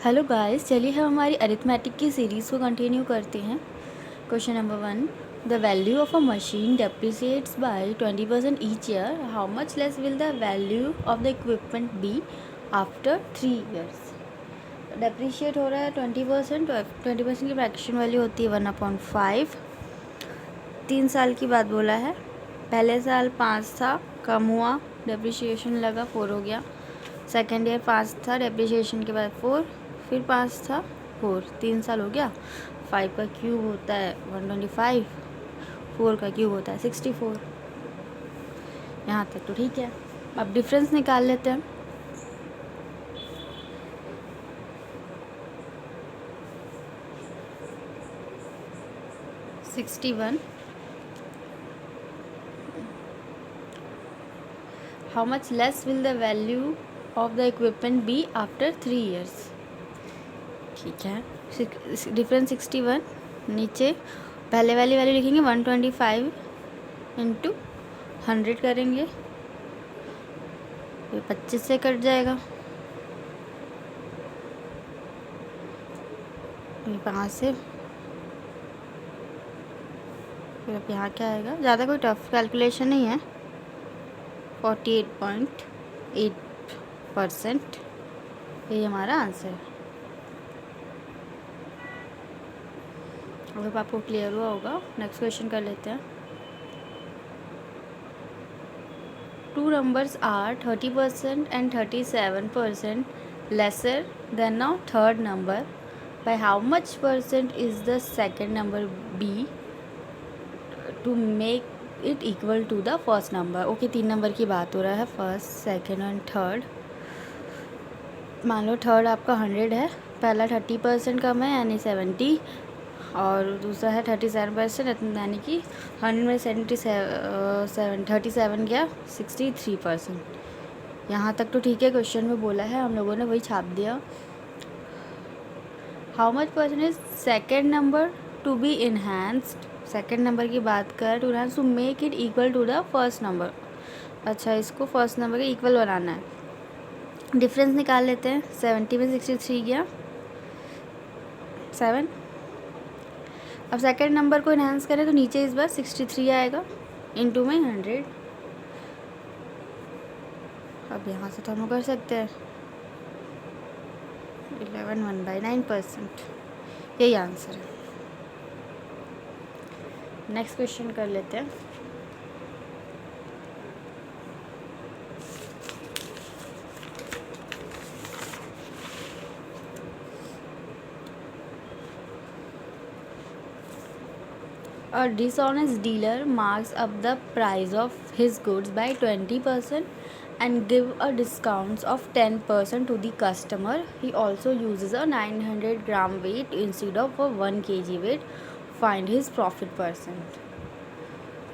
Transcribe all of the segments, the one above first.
Hello guys, चलिए हम हमारी अरिथमेटिक की सीरीज़ को कंटिन्यू करते हैं। Question number 1, the value of a machine depreciates by 20% each year, how much less will the value of the equipment be after 3 years. Depreciate हो रहा है 20%, 20% की फ्रैक्शन वैल्यू होती है 1/5। 3 साल की बात बोला है। पहले साल 5 था, कम हुआ, डेप्रिशिएशन लगा 4 हो गया। सेकेंड ईयर 5 था, डेप्रिशिएशन के बाद 4, फिर 5 था 4, 3 साल हो गया। 5 का क्यूब होता है 125, 4 का क्यूब होता है 64। यहाँ तक तो ठीक है। अब डिफरेंस निकाल लेते हैं। Sixty one, how much less will the value of the equipment be after 3 years. ठीक है, डिफरेंस 61। नीचे पहले वाली वैल्यू लिखेंगे 125 इंटू 100 करेंगे, ये 25 से कट जाएगा, ये 5 से, फिर अब यहाँ क्या आएगा। ज़्यादा कोई टफ कैलकुलेशन नहीं है। 48.8% ये हमारा आंसर है। अब आपको क्लियर हुआ होगा। नेक्स्ट क्वेश्चन कर लेते हैं। 2 numbers are 30% and 37% lesser than a third number. By how much percent is the second number B to make it equal to the first number? Okay, 3 number की बात हो रहा है, फर्स्ट, सेकेंड एंड थर्ड। मान लो third आपका 100 है, पहला 30% कम है यानी 70, और दूसरा है 37% यानी कि 100 में 37 गया 63%। यहाँ तक तो ठीक है। क्वेश्चन में बोला है, हम लोगों ने वही छाप दिया। How much percent is second number to be enhanced. Second number की बात कर, to enhance to make it equal to the first number. अच्छा, इसको फर्स्ट नंबर के इक्वल बनाना है। डिफरेंस निकाल लेते हैं। 70 में 63 गया 7। अब सेकेंड नंबर को इन्हांस करें तो नीचे इस बार 63 आएगा, इनटू में 100। अब यहाँ से तो हम कर सकते हैं 11 1/9%, यही आंसर है। नेक्स्ट क्वेश्चन कर लेते हैं। A dishonest dealer marks up the price of his goods by 20% and give a discount of 10% to the customer. He also uses a 900 gram weight instead of a 1 kg weight. Find his profit percent.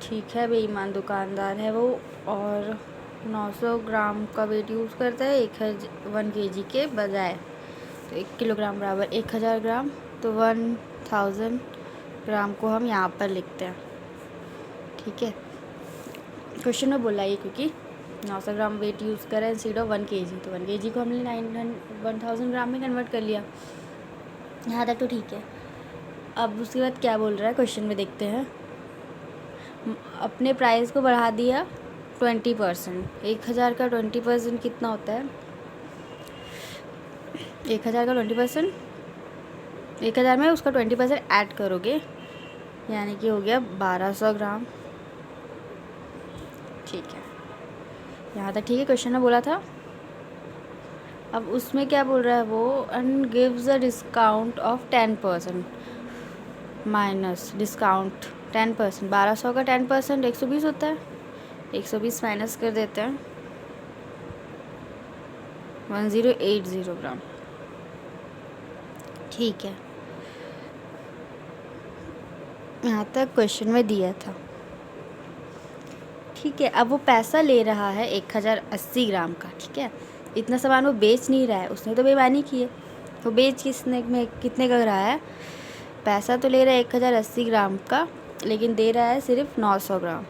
ठीक है, बेईमान दुकानदार है वो, और 900 ग्राम का wait use करता है 1 kg के बजाय। तो 1 किलोग्राम बराबर 1000 ग्राम, तो 1000 ग्राम को हम यहाँ पर लिखते हैं। ठीक है, क्वेश्चन में बोला ये क्योंकि 900 ग्राम वेट यूज़ करें इंस्टेड ऑफ 1 kg, तो 1 kg को हमने 1000 ग्राम में कन्वर्ट कर लिया। यहाँ तक तो ठीक है। अब उसके बाद क्या बोल रहा है क्वेश्चन में, देखते हैं। अपने प्राइस को बढ़ा दिया 20%। 1000 का 20% कितना होता है? 1000 का 20%, 1000 में उसका 20% ऐड करोगे, यानी कि हो गया 1200 ग्राम। ठीक है, यहाँ तक ठीक है। क्वेश्चन में बोला था। अब उसमें क्या बोल रहा है वो, and gives a discount of 10%, minus discount 10%। 1200 का 10% 120 होता है, 120 माइनस कर देते हैं, 1080 ग्राम। ठीक है, यहाँ तक क्वेश्चन में दिया था। ठीक है, अब वो पैसा ले रहा है 1080 ग्राम का। ठीक है, इतना सामान वो बेच नहीं रहा है, उसने तो बेईमानी की है। वो बेच कितने का रहा है? पैसा तो ले रहा है 1080 ग्राम का, लेकिन दे रहा है सिर्फ 900 ग्राम।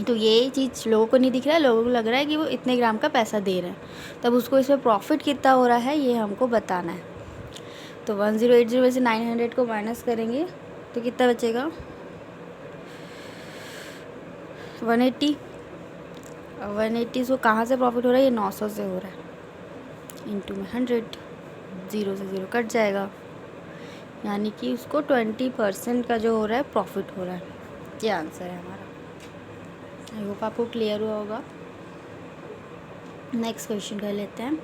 तो ये चीज़ लोगों को नहीं दिख रहा है, लोगों को लग रहा है कि वो इतने ग्राम का पैसा दे रहे हैं, तब उसको इसमें प्रॉफिट कितना हो रहा है ये हमको बताना है। तो 1080 में से 900 को माइनस करेंगे तो कितना बचेगा 180। 180 से कहाँ से प्रॉफिट हो रहा है, ये 900 से हो रहा है, इंटू में 100, 0 से 0 कट जाएगा, यानी कि उसको 20% का जो हो रहा है प्रॉफिट हो रहा है। ये आंसर है हमारा। आई होप आपको क्लियर हुआ होगा। नेक्स्ट क्वेश्चन कर लेते हैं।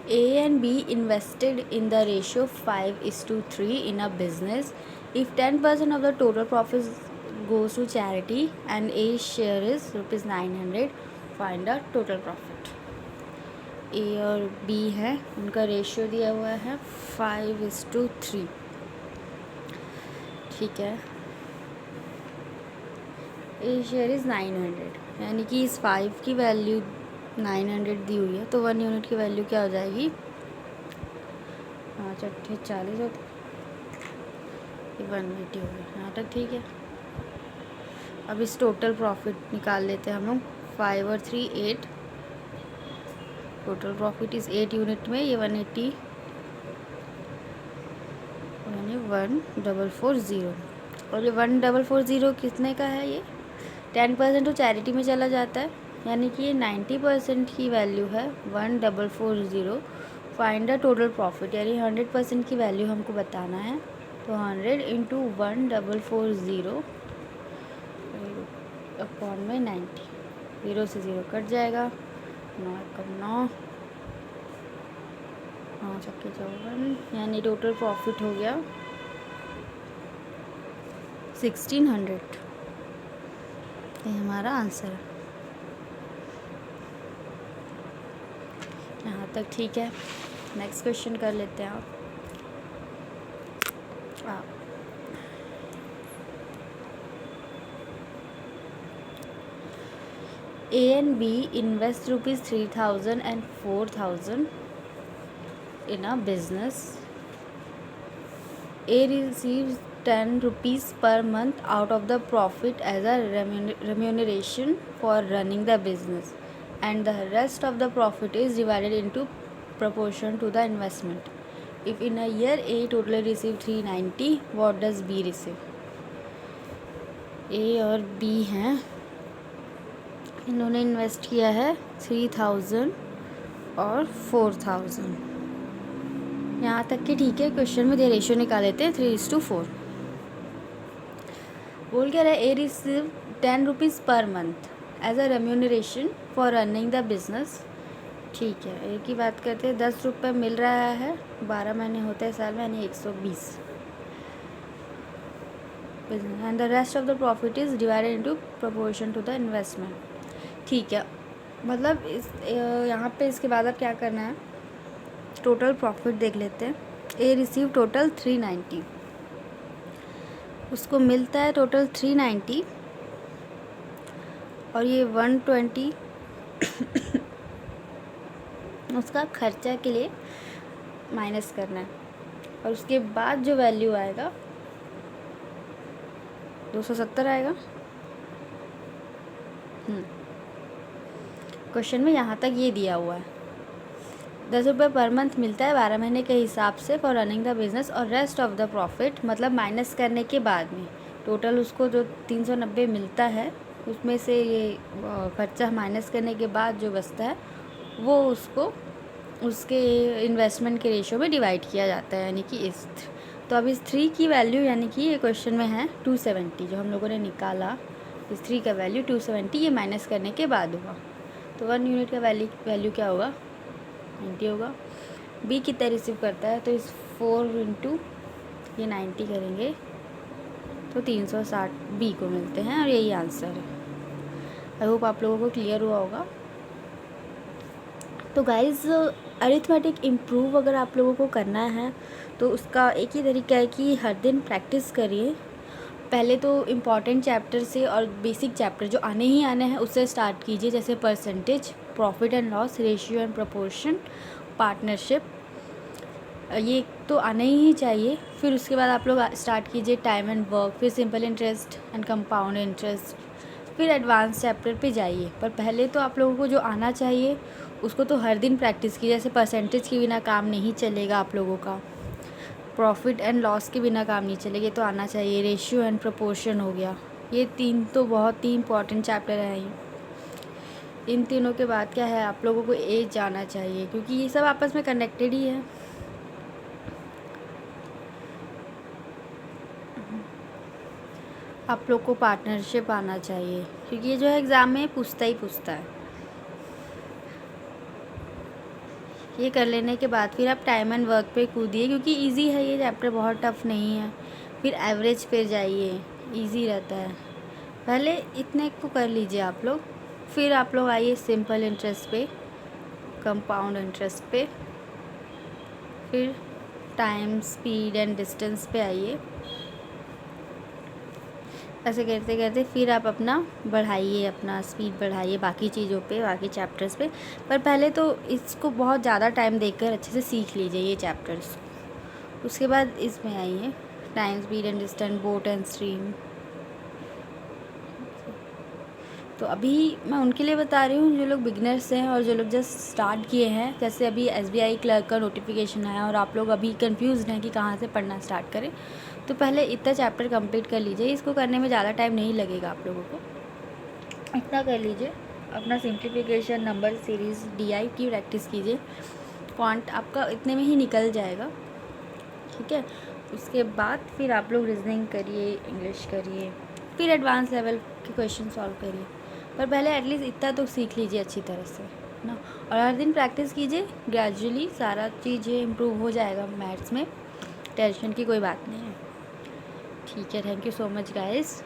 A and B invested in the ratio 5:3 in a business. If 10% of the total profits goes to charity and A's share is ₹900, find the total profit. A और B है, उनका ratio दिया हुआ है 5:3। ठीक है, A शेयर इज़ 900, यानी कि इस 5 की वैल्यू 900 दी हुई है, तो 1 यूनिट की वैल्यू क्या हो जाएगी 5 8 40 होती, 180 हो गया। यहाँ तक ठीक है। अब इस टोटल प्रॉफिट निकाल लेते हैं हम लोग। 5 और 3 8, टोटल प्रॉफिट इस 8 यूनिट में, ये 180 यानी 1440, और ये 1440 कितने का है, ये 10% तो चैरिटी में चला जाता है, यानी कि ये 90% की वैल्यू है 1440। फाइंड द टोटल प्रॉफिट, यानी 100% की वैल्यू हमको बताना है। तो 100 इंटू 1440 अपॉन में 90, 0 से 0 कट जाएगा, 9 कम 9, 9 चक्के 54, यानी टोटल प्रॉफिट हो गया 1600। ये हमारा आंसर है। यहाँ तक ठीक है। नेक्स्ट क्वेश्चन कर लेते हैं आप। A and B invest ₹3000 and 4000 in a business. A receives ₹10 per month out of the profit as a remuneration for running the business, and the rest of the profit is divided into proportion to the investment. If in a year A totally receive 390, what does B receive? A और B हैं, इन्होंने invest किया है 3000 और 4000। यहाँ तक कि ठीक है। क्वेश्चन में दे रेशियो निकाल लेते हैं 3:4। बोल क्या रहा है, ए receive ₹10 per month as a remuneration for running the business. ठीक है, ए की बात करते हैं, ₹10 मिल रहा है, 12 महीने होते हैं साल में, यानी 120। And the rest of the profit is divided into proportion to the investment. ठीक है, मतलब इस यहाँ पे इसके बाद अब क्या करना है, टोटल प्रॉफिट देख लेते हैं। ए रिसीव टोटल 390, उसको मिलता है टोटल 390, और ये 120 उसका खर्चा के लिए माइनस करना है, और उसके बाद जो वैल्यू आएगा 270 आएगा। क्वेश्चन में यहाँ तक ये दिया हुआ है, ₹10 पर मंथ मिलता है 12 महीने के हिसाब से फॉर रनिंग द बिज़नेस, और रेस्ट ऑफ द प्रॉफिट मतलब माइनस करने के बाद में टोटल उसको जो 390 मिलता है, उसमें से ये खर्चा माइनस करने के बाद जो बचता है वो उसको उसके इन्वेस्टमेंट के रेशियो में डिवाइड किया जाता है, यानी कि इस। तो अब इस 3 की वैल्यू, यानी कि ये क्वेश्चन में है 270, जो हम लोगों ने निकाला, इस 3 का वैल्यू 270, ये माइनस करने के बाद होगा। तो 1 यूनिट का वैल्यू क्या होगा 90 होगा। बी कितना रिसीव करता है, तो इस 4 इंटू ये 90 करेंगे तो 360 बी को मिलते हैं, और यही आंसर है। आई होप आप लोगों को क्लियर हुआ होगा। तो गाइज़, अरिथमेटिक इम्प्रूव अगर आप लोगों को करना है तो उसका एक ही तरीका है कि हर दिन प्रैक्टिस करिए। पहले तो इम्पॉर्टेंट चैप्टर से और बेसिक चैप्टर जो आने ही आने हैं उससे स्टार्ट कीजिए, जैसे percentage, profit and loss, ratio and proportion, partnership, ये तो आने ही चाहिए। फिर उसके बाद आप लोग स्टार्ट कीजिए टाइम एंड वर्क, फिर simple interest and compound interest, फिर एडवांस चैप्टर पे जाइए। पर पहले तो आप लोगों को जो आना चाहिए उसको तो हर दिन प्रैक्टिस कीजिए। जैसे परसेंटेज के बिना काम नहीं चलेगा आप लोगों का, प्रॉफिट एंड लॉस के बिना काम नहीं चलेगा, ये तो आना चाहिए। रेशियो एंड प्रोपोर्शन हो गया, ये 3 तो बहुत ही इंपॉर्टेंट चैप्टर है ये। इन तीनों के बाद क्या है, आप लोगों को एज जाना चाहिए क्योंकि ये सब आपस में कनेक्टेड ही है। आप लोग को पार्टनरशिप आना चाहिए क्योंकि ये जो है एग्ज़ाम में पूछता ही पूछता है। ये कर लेने के बाद फिर आप टाइम एंड वर्क पे कूदिए क्योंकि इजी है ये चैप्टर, बहुत टफ नहीं है। फिर एवरेज पे जाइए, इजी रहता है। पहले इतने को कर लीजिए आप लोग, फिर आप लोग आइए सिंपल इंटरेस्ट पे, कंपाउंड इंटरेस्ट पे, फिर टाइम, स्पीड एंड डिस्टेंस पे आइए। ऐसे करते करते फिर आप अपना बढ़ाइए, अपना स्पीड बढ़ाइए बाकी चीज़ों पे, बाकी चैप्टर्स पे। पर पहले तो इसको बहुत ज़्यादा टाइम देकर अच्छे से सीख लीजिए ये चैप्टर्स। उसके बाद इसमें आइए time, speed and distance, boat and stream. तो अभी मैं उनके लिए बता रही हूँ जो लोग बिगनर्स हैं और जो लोग जस्ट स्टार्ट किए हैं। जैसे अभी SBI क्लर्क का नोटिफिकेशन आया और आप लोग अभी कंफ्यूज हैं कि कहाँ से पढ़ना स्टार्ट करें, तो पहले इतना चैप्टर कंप्लीट कर लीजिए। इसको करने में ज़्यादा टाइम नहीं लगेगा आप लोगों को, इतना कर लीजिए। अपना सिंप्लीफिकेशन, नंबर सीरीज़, DI की प्रैक्टिस कीजिए। क्वांट आपका इतने में ही निकल जाएगा, ठीक है। उसके बाद फिर आप लोग रीजनिंग करिए, इंग्लिश करिए, फिर एडवांस लेवल के क्वेश्चन सॉल्व करिए। पर पहले एटलीस्ट इतना तो सीख लीजिए अच्छी तरह से ना, और हर दिन प्रैक्टिस कीजिए। ग्रेजुअली सारा चीज़ें इम्प्रूव हो जाएगा मैथ्स में, टेंशन की कोई बात नहीं है, ठीक है। Thank you so much guys.